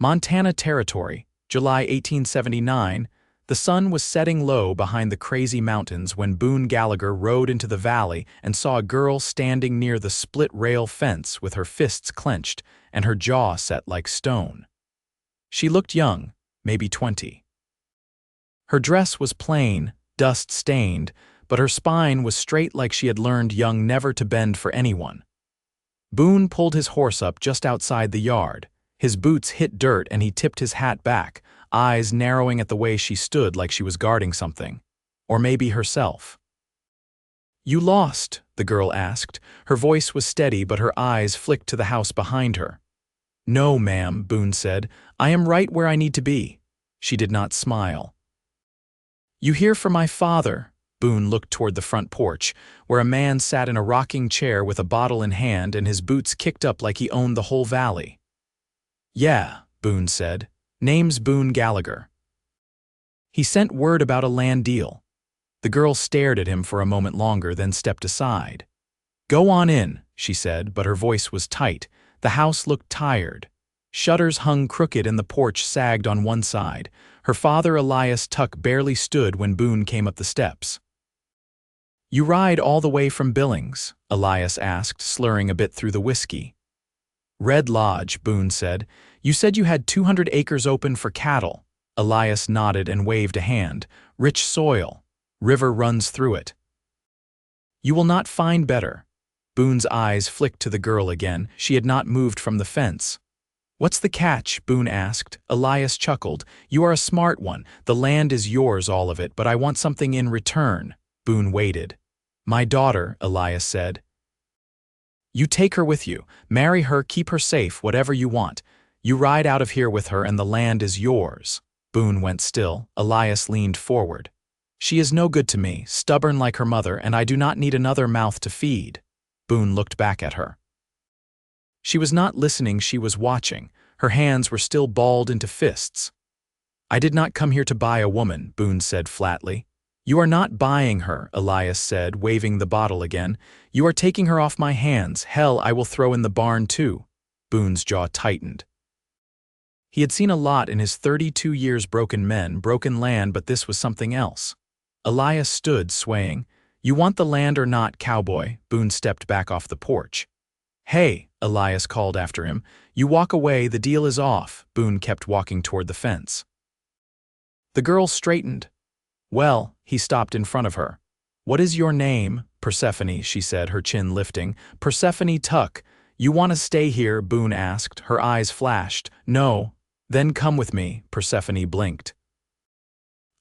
Montana Territory, July 1879. The sun was setting low behind the crazy mountains when Boone Gallagher rode into the valley and saw a girl standing near the split-rail fence with her fists clenched and her jaw set like stone. She looked young, maybe 20. Her dress was plain, dust-stained, but her spine was straight like she had learned young never to bend for anyone. Boone pulled his horse up just outside the yard. His boots hit dirt and he tipped his hat back, eyes narrowing at the way she stood like she was guarding something. Or maybe herself. "You lost?" the girl asked. Her voice was steady, but her eyes flicked to the house behind her. "No, ma'am," Boone said. "I am right where I need to be." She did not smile. "You here for my father?" Boone looked toward the front porch, where a man sat in a rocking chair with a bottle in hand and his boots kicked up like he owned the whole valley. "Yeah," Boone said. "Name's Boone Gallagher." "He sent word about a land deal." The girl stared at him for a moment longer, then stepped aside. "Go on in," she said, but her voice was tight. The house looked tired. Shutters hung crooked and the porch sagged on one side. Her father, Elias Tuck, barely stood when Boone came up the steps. "You ride all the way from Billings?" Elias asked, slurring a bit through the whiskey. "Red Lodge," Boone said. "You said you had 200 acres open for cattle." Elias nodded and waved a hand. "Rich soil. River runs through it." "You will not find better." Boone's eyes flicked to the girl again. She had not moved from the fence. "What's the catch?" Boone asked. Elias chuckled. "You are a smart one. The land is yours, all of it, but I want something in return." Boone waited. "My daughter," Elias said. "You take her with you. Marry her, keep her safe, whatever you want. You ride out of here with her and the land is yours." Boone went still. Elias leaned forward. "She is no good to me, stubborn like her mother, and I do not need another mouth to feed." Boone looked back at her. She was not listening, she was watching. Her hands were still balled into fists. "I did not come here to buy a woman," Boone said flatly. "You are not buying her," Elias said, waving the bottle again. "You are taking her off my hands. Hell, I will throw in the barn too." Boone's jaw tightened. He had seen a lot in his 32 years, broken men, broken land, but this was something else. Elias stood, swaying. "You want the land or not, cowboy?" Boone stepped back off the porch. "Hey," Elias called after him. "You walk away, the deal is off." Boone kept walking toward the fence. The girl straightened. "Well," he stopped in front of her. "What is your name?" "Persephone," she said, her chin lifting. "Persephone Tuck. You want to stay here?" Boone asked. Her eyes flashed. "No." "Then come with me." Persephone blinked.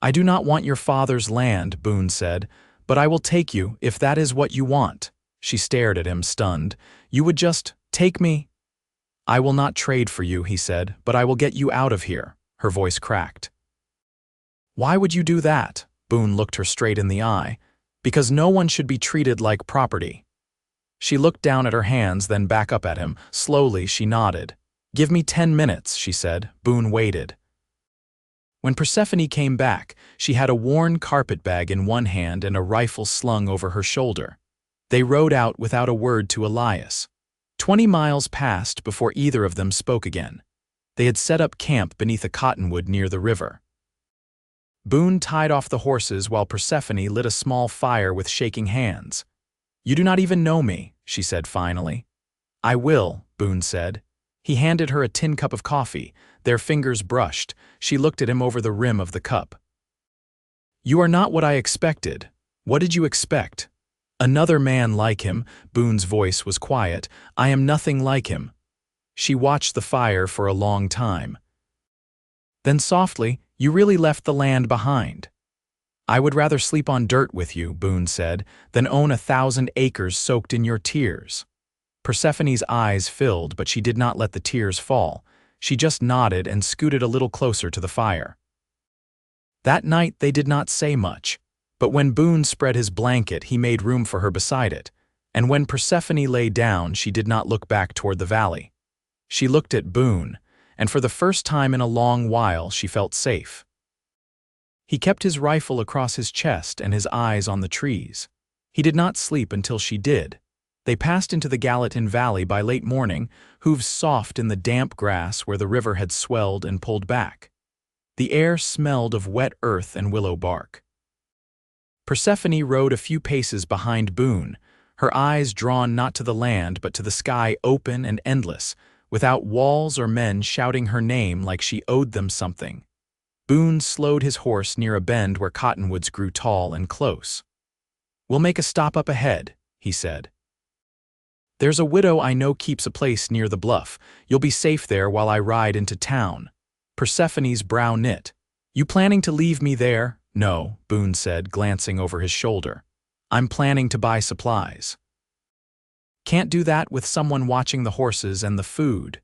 "I do not want your father's land," Boone said, "but I will take you if that is what you want." She stared at him, stunned. "You would just take me?" "I will not trade for you," he said, "but I will get you out of here." Her voice cracked. "Why would you do that?" Boone looked her straight in the eye. "Because no one should be treated like property." She looked down at her hands, then back up at him. Slowly, she nodded. "Give me 10 minutes," she said. Boone waited. When Persephone came back, she had a worn carpet bag in one hand and a rifle slung over her shoulder. They rode out without a word to Elias. 20 miles passed before either of them spoke again. They had set up camp beneath a cottonwood near the river. Boone tied off the horses while Persephone lit a small fire with shaking hands. "You do not even know me," she said finally. "I will," Boone said. He handed her a tin cup of coffee. Their fingers brushed. She looked at him over the rim of the cup. "You are not what I expected." "What did you expect?" "Another man like him." Boone's voice was quiet. "I am nothing like him." She watched the fire for a long time. Then softly, "You really left the land behind." "I would rather sleep on dirt with you," Boone said, "than own 1,000 acres soaked in your tears." Persephone's eyes filled, but she did not let the tears fall. She just nodded and scooted a little closer to the fire. That night they did not say much. But when Boone spread his blanket, he made room for her beside it, and when Persephone lay down, she did not look back toward the valley. She looked at Boone, and for the first time in a long while she felt safe. He kept his rifle across his chest and his eyes on the trees. He did not sleep until she did. They passed into the Gallatin Valley by late morning, hooves soft in the damp grass where the river had swelled and pulled back. The air smelled of wet earth and willow bark. Persephone rode a few paces behind Boone, her eyes drawn not to the land but to the sky open and endless, without walls or men shouting her name like she owed them something. Boone slowed his horse near a bend where cottonwoods grew tall and close. "We'll make a stop up ahead," he said. "There's a widow I know keeps a place near the bluff. You'll be safe there while I ride into town." Persephone's brow knit. "You planning to leave me there?" "No," Boone said, glancing over his shoulder. "I'm planning to buy supplies." "Can't do that with someone watching the horses and the food."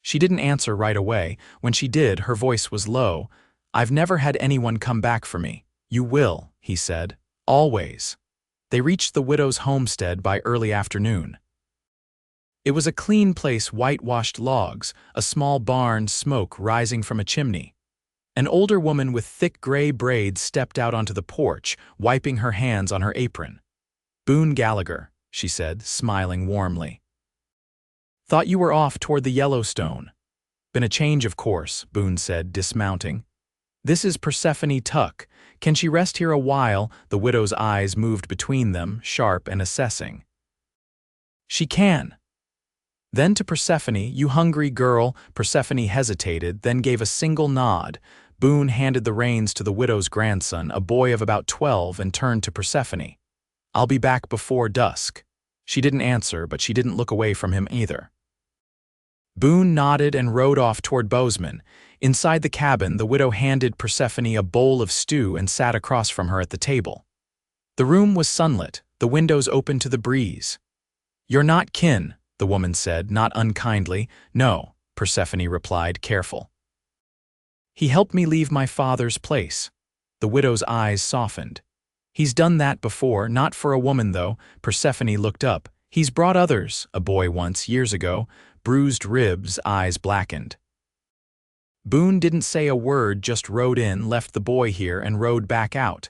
She didn't answer right away. When she did, her voice was low. "I've never had anyone come back for me." "You will," he said. "Always." They reached the widow's homestead by early afternoon. It was a clean place, whitewashed logs, a small barn, smoke rising from a chimney. An older woman with thick gray braids stepped out onto the porch, wiping her hands on her apron. "Boone Gallagher," she said, smiling warmly. "Thought you were off toward the Yellowstone." "Been a change, of course," Boone said, dismounting. "This is Persephone Tuck. Can she rest here a while?" The widow's eyes moved between them, sharp and assessing. "She can." Then to Persephone, "You hungry girl?" Persephone hesitated, then gave a single nod. Boone handed the reins to the widow's grandson, a boy of about 12, and turned to Persephone. "I'll be back before dusk." She didn't answer, but she didn't look away from him either. Boone nodded and rode off toward Bozeman. Inside the cabin, the widow handed Persephone a bowl of stew and sat across from her at the table. The room was sunlit, the windows open to the breeze. "You're not kin," the woman said, not unkindly. "No," Persephone replied, careful. "He helped me leave my father's place." The widow's eyes softened. "He's done that before, not for a woman, though." Persephone looked up. "He's brought others, a boy once, years ago." Bruised ribs, eyes blackened. Boone didn't say a word, just rode in, left the boy here, and rode back out.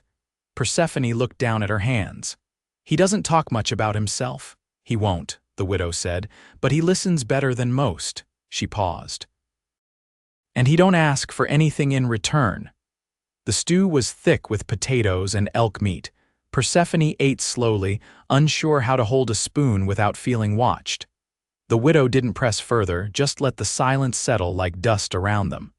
Persephone looked down at her hands. "He doesn't talk much about himself." "He won't," the widow said, "but he listens better than most." She paused. "And he don't ask for anything in return." The stew was thick with potatoes and elk meat. Persephone ate slowly, unsure how to hold a spoon without feeling watched. The widow didn't press further, just let the silence settle like dust around them.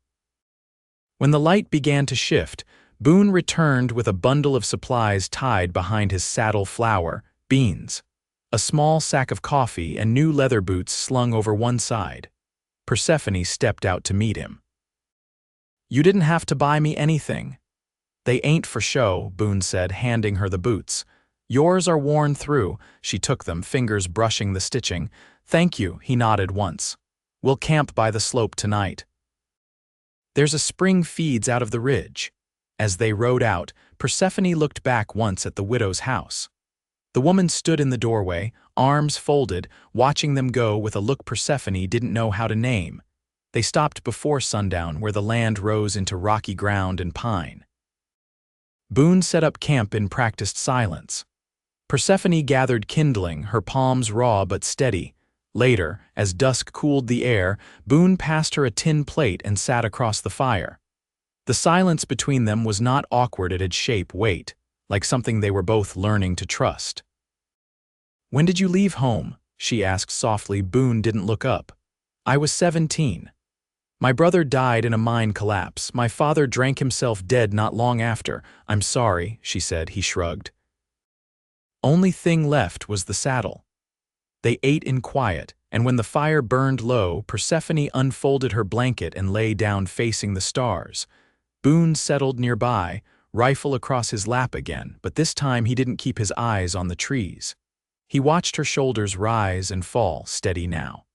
When the light began to shift, Boone returned with a bundle of supplies tied behind his saddle: flour, beans, a small sack of coffee, and new leather boots slung over one side. Persephone stepped out to meet him. "You didn't have to buy me anything." "They ain't for show," Boone said, handing her the boots. "Yours are worn through." She took them, fingers brushing the stitching. "Thank you," he nodded once. "We'll camp by the slope tonight. There's a spring feeds out of the ridge." As they rode out, Persephone looked back once at the widow's house. The woman stood in the doorway, arms folded, watching them go with a look Persephone didn't know how to name. They stopped before sundown, where the land rose into rocky ground and pine. Boone set up camp in practiced silence. Persephone gathered kindling, her palms raw but steady. Later, as dusk cooled the air, Boone passed her a tin plate and sat across the fire. The silence between them was not awkward, it had shape, weight, like something they were both learning to trust. "When did you leave home?" she asked softly. Boone didn't look up. "I was 17. My brother died in a mine collapse. My father drank himself dead not long after." "I'm sorry," she said. He shrugged. Only thing left was the saddle. They ate in quiet, and when the fire burned low, Persephone unfolded her blanket and lay down facing the stars. Boone settled nearby, rifle across his lap again, but this time he didn't keep his eyes on the trees. He watched her shoulders rise and fall, steady now.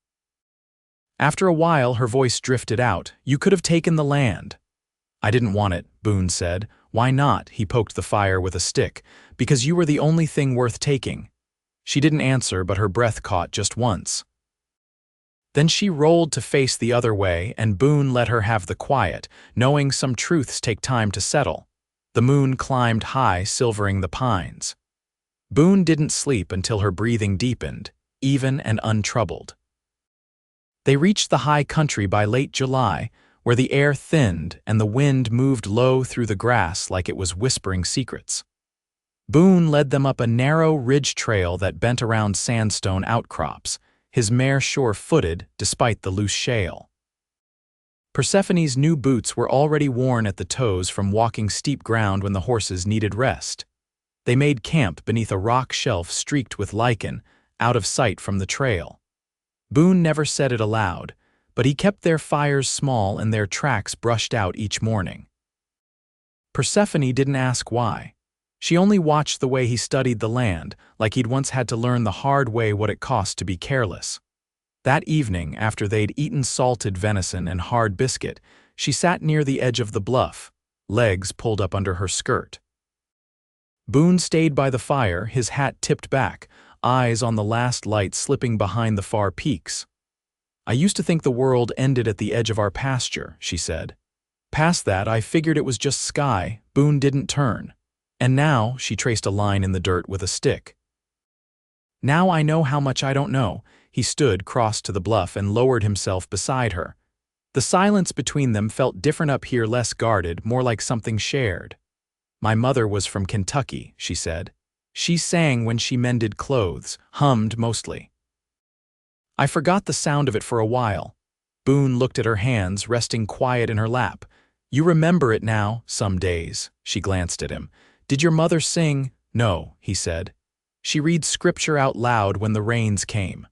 After a while, her voice drifted out. "You could have taken the land." "I didn't want it," Boone said. "Why not?" He poked the fire with a stick. "Because you were the only thing worth taking." She didn't answer, but her breath caught just once. Then she rolled to face the other way, and Boone let her have the quiet, knowing some truths take time to settle. The moon climbed high, silvering the pines. Boone didn't sleep until her breathing deepened, even and untroubled. They reached the high country by late July, where the air thinned and the wind moved low through the grass like it was whispering secrets. Boone led them up a narrow ridge trail that bent around sandstone outcrops, his mare sure-footed despite the loose shale. Persephone's new boots were already worn at the toes from walking steep ground when the horses needed rest. They made camp beneath a rock shelf streaked with lichen, out of sight from the trail. Boone never said it aloud, but he kept their fires small and their tracks brushed out each morning. Persephone didn't ask why. She only watched the way he studied the land, like he'd once had to learn the hard way what it cost to be careless. That evening, after they'd eaten salted venison and hard biscuit, she sat near the edge of the bluff, legs pulled up under her skirt. Boone stayed by the fire, his hat tipped back, eyes on the last light slipping behind the far peaks. "I used to think the world ended at the edge of our pasture," she said. "Past that, I figured it was just sky." Boone didn't turn. "And now," she traced a line in the dirt with a stick. "Now I know how much I don't know." He stood, crossed to the bluff, and lowered himself beside her. The silence between them felt different up here, less guarded, more like something shared. "My mother was from Kentucky," she said. "She sang when she mended clothes, hummed mostly." I forgot the sound of it for a while. Boone looked at her hands, resting quiet in her lap. "You remember it now, some days." She glanced at him. "Did your mother sing?" "No," he said. "She reads scripture out loud when the rains came."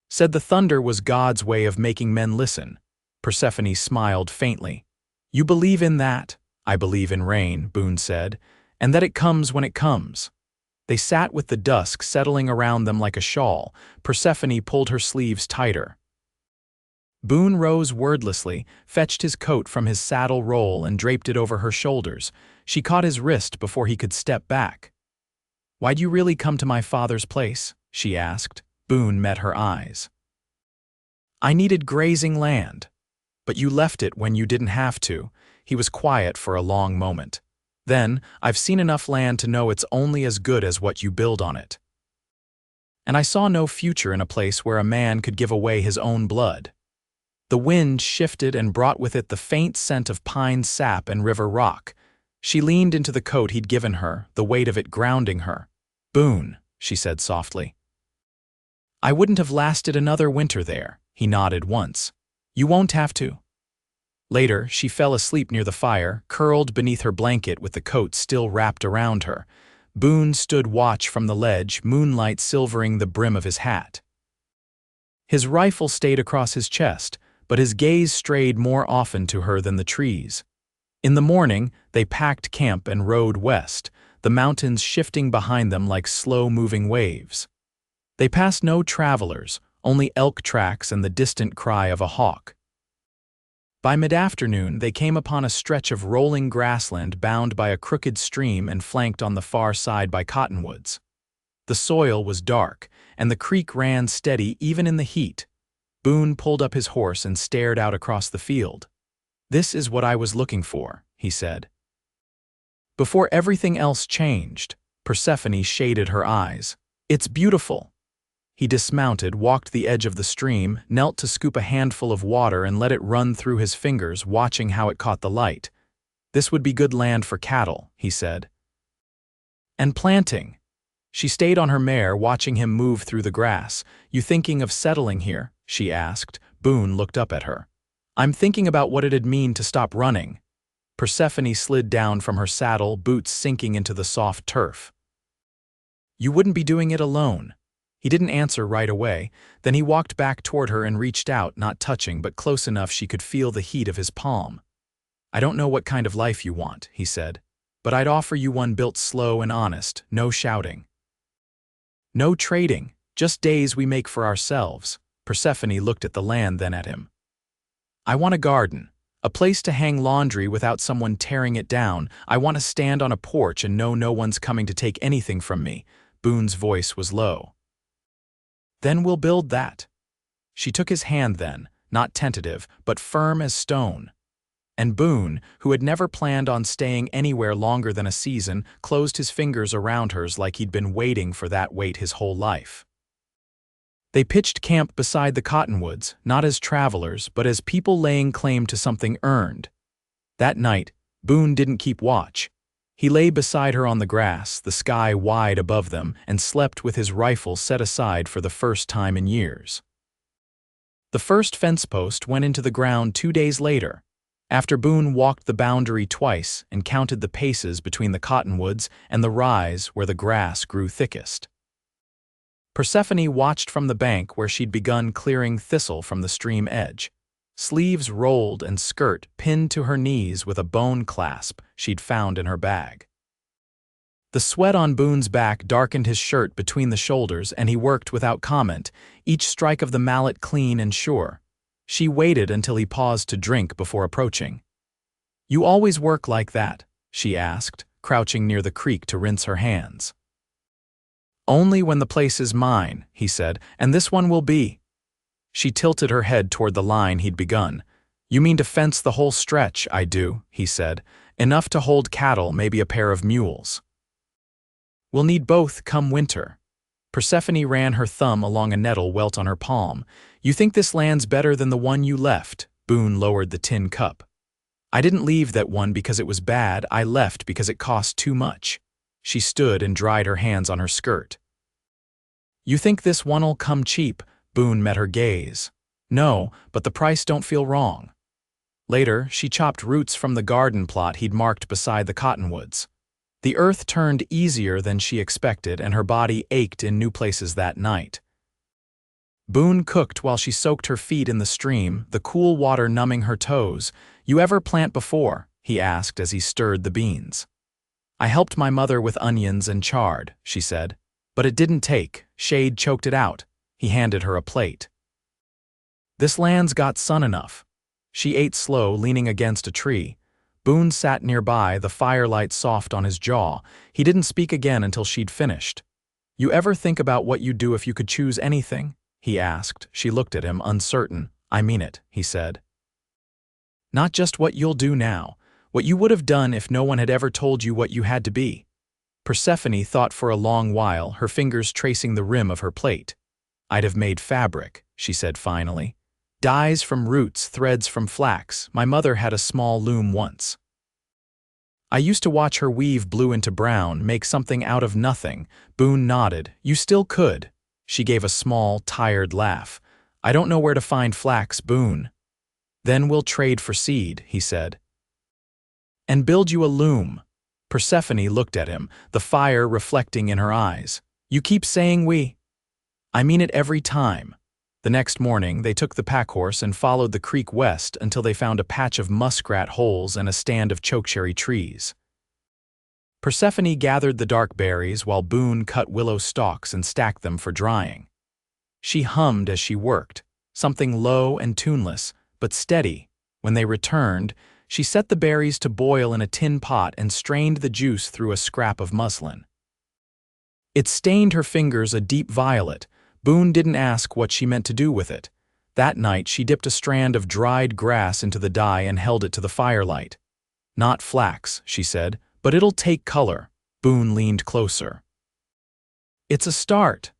Said the thunder was God's way of making men listen. Persephone smiled faintly. "You believe in that?" "I believe in rain," Boone said, "and that it comes when it comes." They sat with the dusk settling around them like a shawl. Persephone pulled her sleeves tighter. Boone rose wordlessly, fetched his coat from his saddle roll and draped it over her shoulders. She caught his wrist before he could step back. "Why'd you really come to my father's place?" she asked. Boone met her eyes. "I needed grazing land. But you left it when you didn't have to." He was quiet for a long moment. "Then, I've seen enough land to know it's only as good as what you build on it. And I saw no future in a place where a man could give away his own blood." The wind shifted and brought with it the faint scent of pine sap and river rock. She leaned into the coat he'd given her, the weight of it grounding her. "Boone," she said softly. "I wouldn't have lasted another winter there." He nodded once. "You won't have to." Later, she fell asleep near the fire, curled beneath her blanket with the coat still wrapped around her. Boone stood watch from the ledge, moonlight silvering the brim of his hat. His rifle stayed across his chest, but his gaze strayed more often to her than the trees. In the morning, they packed camp and rode west, the mountains shifting behind them like slow-moving waves. They passed no travelers, only elk tracks and the distant cry of a hawk. By mid-afternoon, they came upon a stretch of rolling grassland bound by a crooked stream and flanked on the far side by cottonwoods. The soil was dark, and the creek ran steady even in the heat. Boone pulled up his horse and stared out across the field. "This is what I was looking for," he said. Before everything else changed, Persephone shaded her eyes. "It's beautiful." He dismounted, walked the edge of the stream, knelt to scoop a handful of water and let it run through his fingers, watching how it caught the light. "This would be good land for cattle," he said. "And planting." She stayed on her mare, watching him move through the grass. "You thinking of settling here?" she asked. Boone looked up at her. "I'm thinking about what it'd mean to stop running." Persephone slid down from her saddle, boots sinking into the soft turf. "You wouldn't be doing it alone." He didn't answer right away. Then he walked back toward her and reached out, not touching, but close enough she could feel the heat of his palm. "I don't know what kind of life you want," he said, "but I'd offer you one built slow and honest, no shouting. No trading, just days we make for ourselves." Persephone looked at the land, then at him. "I want a garden, a place to hang laundry without someone tearing it down. I want to stand on a porch and know no one's coming to take anything from me." Boone's voice was low. "Then we'll build that." She took his hand then, not tentative, but firm as stone. And Boone, who had never planned on staying anywhere longer than a season, closed his fingers around hers like he'd been waiting for that wait his whole life. They pitched camp beside the cottonwoods, not as travelers, but as people laying claim to something earned. That night, Boone didn't keep watch. He lay beside her on the grass, the sky wide above them, and slept with his rifle set aside for the first time in years. The first fence post went into the ground 2 days later, after Boone walked the boundary twice and counted the paces between the cottonwoods and the rise where the grass grew thickest. Persephone watched from the bank where she'd begun clearing thistle from the stream edge, sleeves rolled and skirt pinned to her knees with a bone clasp she'd found in her bag. The sweat on Boone's back darkened his shirt between the shoulders, and he worked without comment, each strike of the mallet clean and sure. She waited until he paused to drink before approaching. "You always work like that?" she asked, crouching near the creek to rinse her hands. "Only when the place is mine," he said, "and this one will be." She tilted her head toward the line he'd begun. "You mean to fence the whole stretch?" "I do," he said. "Enough to hold cattle, maybe a pair of mules." "We'll need both come winter." Persephone ran her thumb along a nettle welt on her palm. "You think this land's better than the one you left?" Boone lowered the tin cup. "I didn't leave that one because it was bad, I left because it cost too much." She stood and dried her hands on her skirt. "You think this one'll come cheap?" Boone met her gaze. "No, but the price don't feel wrong." Later, she chopped roots from the garden plot he'd marked beside the cottonwoods. The earth turned easier than she expected, and her body ached in new places that night. Boone cooked while she soaked her feet in the stream, the cool water numbing her toes. "You ever plant before?" he asked as he stirred the beans. "I helped my mother with onions and chard," she said. "But it didn't take. Shade choked it out." He handed her a plate. "This land's got sun enough." She ate slow, leaning against a tree. Boone sat nearby, the firelight soft on his jaw. He didn't speak again until she'd finished. "You ever think about what you'd do if you could choose anything?" he asked. She looked at him, uncertain. "I mean it," he said. "Not just what you'll do now. What you would have done if no one had ever told you what you had to be." Persephone thought for a long while, her fingers tracing the rim of her plate. "I'd have made fabric," she said finally. "Dyes from roots, threads from flax. My mother had a small loom once. I used to watch her weave blue into brown, make something out of nothing." Boone nodded. "You still could." She gave a small, tired laugh. "I don't know where to find flax, Boone." "Then we'll trade for seed," he said. "And build you a loom." Persephone looked at him, the fire reflecting in her eyes. "You keep saying we." "I mean it every time." The next morning, they took the packhorse and followed the creek west until they found a patch of muskrat holes and a stand of chokecherry trees. Persephone gathered the dark berries while Boone cut willow stalks and stacked them for drying. She hummed as she worked, something low and tuneless, but steady. When they returned, she set the berries to boil in a tin pot and strained the juice through a scrap of muslin. It stained her fingers a deep violet. Boone didn't ask what she meant to do with it. That night, she dipped a strand of dried grass into the dye and held it to the firelight. "Not flax," she said, "but it'll take color." Boone leaned closer. "It's a start."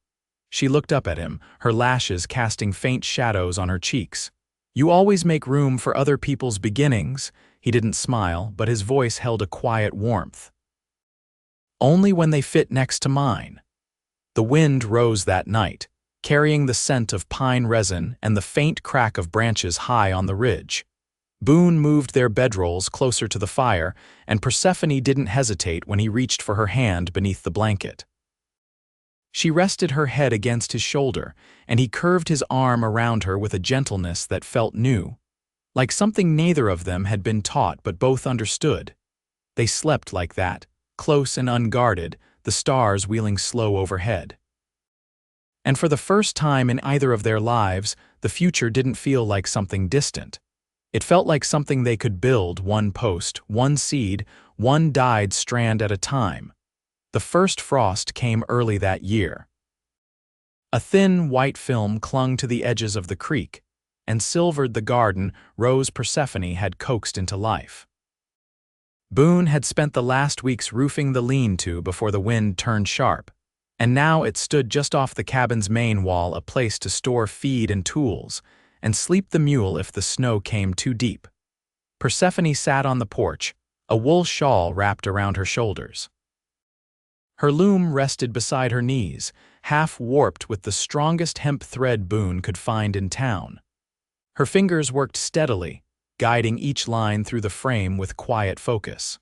She looked up at him, her lashes casting faint shadows on her cheeks. "You always make room for other people's beginnings." He didn't smile, but his voice held a quiet warmth. "Only when they fit next to mine." The wind rose that night, carrying the scent of pine resin and the faint crack of branches high on the ridge. Boone moved their bedrolls closer to the fire, and Persephone didn't hesitate when he reached for her hand beneath the blanket. She rested her head against his shoulder, and he curved his arm around her with a gentleness that felt new, like something neither of them had been taught but both understood. They slept like that, close and unguarded, the stars wheeling slow overhead. And for the first time in either of their lives, the future didn't feel like something distant. It felt like something they could build, one post, one seed, one dyed strand at a time. The first frost came early that year. A thin, white film clung to the edges of the creek. and silvered the garden Rose Persephone had coaxed into life. Boone had spent the last weeks roofing the lean-to before the wind turned sharp, and now it stood just off the cabin's main wall, a place to store feed and tools, and sleep the mule if the snow came too deep. Persephone sat on the porch, a wool shawl wrapped around her shoulders. Her loom rested beside her knees, half warped with the strongest hemp thread Boone could find in town. Her fingers worked steadily, guiding each line through the frame with quiet focus.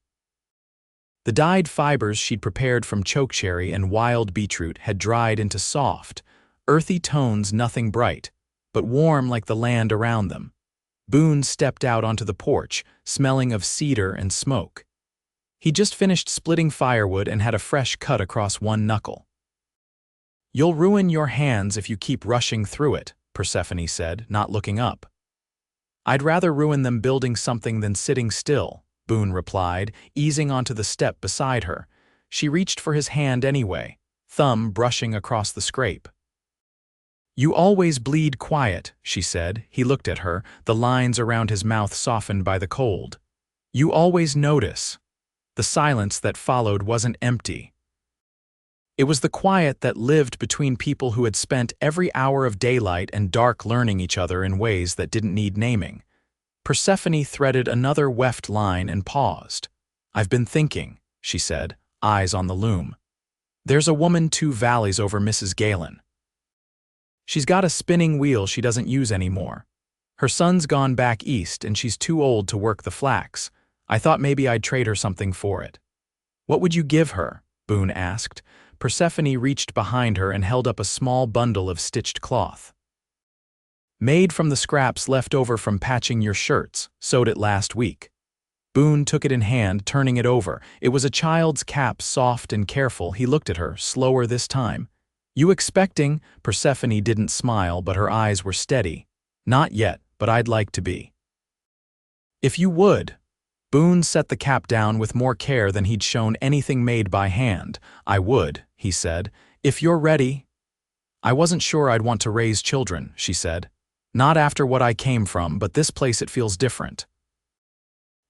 The dyed fibers she'd prepared from chokecherry and wild beetroot had dried into soft, earthy tones, nothing bright, but warm like the land around them. Boone stepped out onto the porch, smelling of cedar and smoke. He'd just finished splitting firewood and had a fresh cut across one knuckle. "You'll ruin your hands if you keep rushing through it," Persephone said, not looking up. "I'd rather ruin them building something than sitting still," Boone replied, easing onto the step beside her. She reached for his hand anyway, thumb brushing across the scrape. "You always bleed quiet," she said. He looked at her, the lines around his mouth softened by the cold. "You always notice." The silence that followed wasn't empty. It was the quiet that lived between people who had spent every hour of daylight and dark learning each other in ways that didn't need naming. Persephone threaded another weft line and paused. "I've been thinking," she said, eyes on the loom. "There's a woman 2 valleys over Mrs. Galen. She's got a spinning wheel she doesn't use anymore. Her son's gone back east and she's too old to work the flax. I thought maybe I'd trade her something for it." "What would you give her?" Boone asked. Persephone reached behind her and held up a small bundle of stitched cloth. "Made from the scraps left over from patching your shirts, sewed it last week." Boone took it in hand, turning it over. It was a child's cap, soft and careful. He looked at her, slower this time. "You expecting?" Persephone didn't smile, but her eyes were steady. "Not yet, but I'd like to be." "If you would." Boone set the cap down with more care than he'd shown anything made by hand. "I would," he said, "if you're ready." "I wasn't sure I'd want to raise children," she said. "Not after what I came from, but this place it feels different."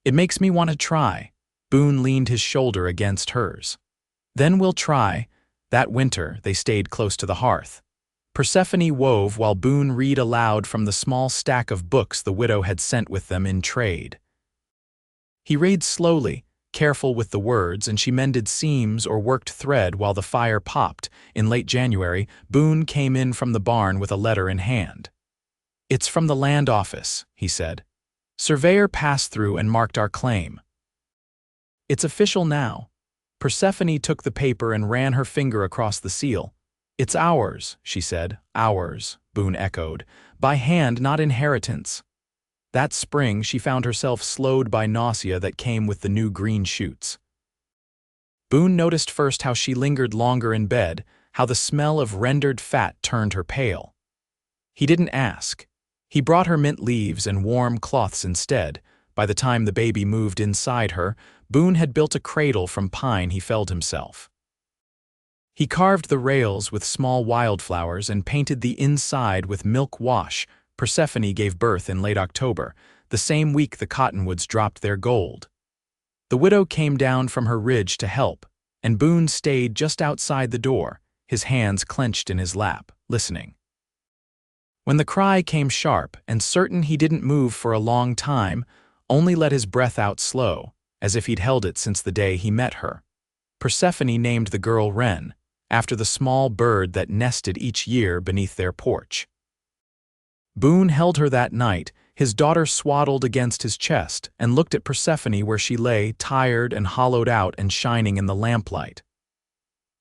"It makes me want to try." Boone leaned his shoulder against hers. "Then we'll try." That winter, they stayed close to the hearth. Persephone wove while Boone read aloud from the small stack of books the widow had sent with them in trade. He read slowly, careful with the words, and she mended seams or worked thread while the fire popped. In late January, Boone came in from the barn with a letter in hand. "It's from the land office," he said. "Surveyor passed through and marked our claim. It's official now." Persephone took the paper and ran her finger across the seal. "It's ours," she said. "Ours," Boone echoed. "By hand, not inheritance." That spring, she found herself slowed by nausea that came with the new green shoots. Boone noticed first how she lingered longer in bed, how the smell of rendered fat turned her pale. He didn't ask. He brought her mint leaves and warm cloths instead. By the time the baby moved inside her, Boone had built a cradle from pine he felled himself. He carved the rails with small wildflowers and painted the inside with milk wash. Persephone gave birth in late October, the same week the cottonwoods dropped their gold. The widow came down from her ridge to help, and Boone stayed just outside the door, his hands clenched in his lap, listening. When the cry came sharp and certain he didn't move for a long time, only let his breath out slow, as if he'd held it since the day he met her. Persephone named the girl Wren, after the small bird that nested each year beneath their porch. Boone held her that night, his daughter swaddled against his chest, and looked at Persephone where she lay, tired and hollowed out and shining in the lamplight.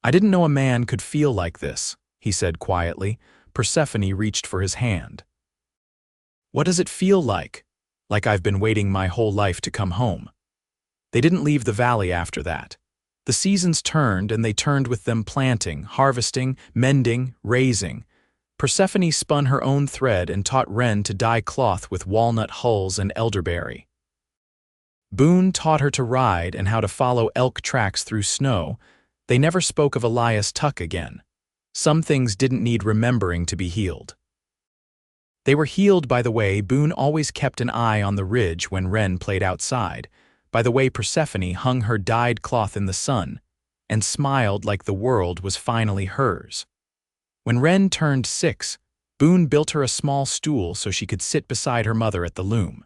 "I didn't know a man could feel like this," he said quietly. Persephone reached for his hand. "What does it feel like?" "Like I've been waiting my whole life to come home." They didn't leave the valley after that. The seasons turned, and they turned with them, planting, harvesting, mending, raising. Persephone spun her own thread and taught Wren to dye cloth with walnut hulls and elderberry. Boone taught her to ride and how to follow elk tracks through snow. They never spoke of Elias Tuck again. Some things didn't need remembering to be healed. They were healed by the way Boone always kept an eye on the ridge when Wren played outside, by the way Persephone hung her dyed cloth in the sun, and smiled like the world was finally hers. When Wren turned 6, Boone built her a small stool so she could sit beside her mother at the loom.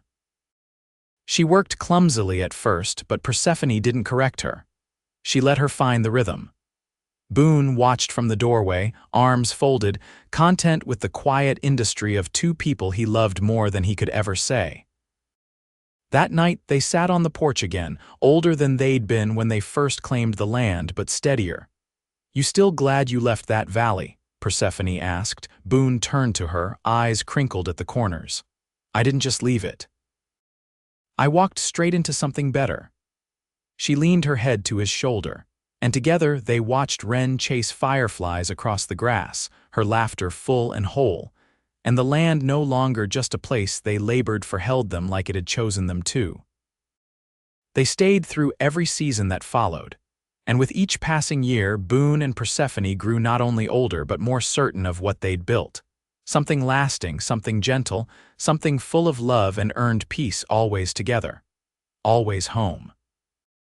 She worked clumsily at first, but Persephone didn't correct her. She let her find the rhythm. Boone watched from the doorway, arms folded, content with the quiet industry of 2 people he loved more than he could ever say. That night they sat on the porch again, older than they'd been when they first claimed the land, but steadier. "You still glad you left that valley?" Persephone asked. Boone turned to her, eyes crinkled at the corners. "I didn't just leave it. I walked straight into something better." She leaned her head to his shoulder, and together they watched Wren chase fireflies across the grass, her laughter full and whole, and the land no longer just a place they labored for held them like it had chosen them too. They stayed through every season that followed, and with each passing year Boone and Persephone grew not only older but more certain of what they'd built. Something lasting, something gentle, something full of love and earned peace, always together. Always home.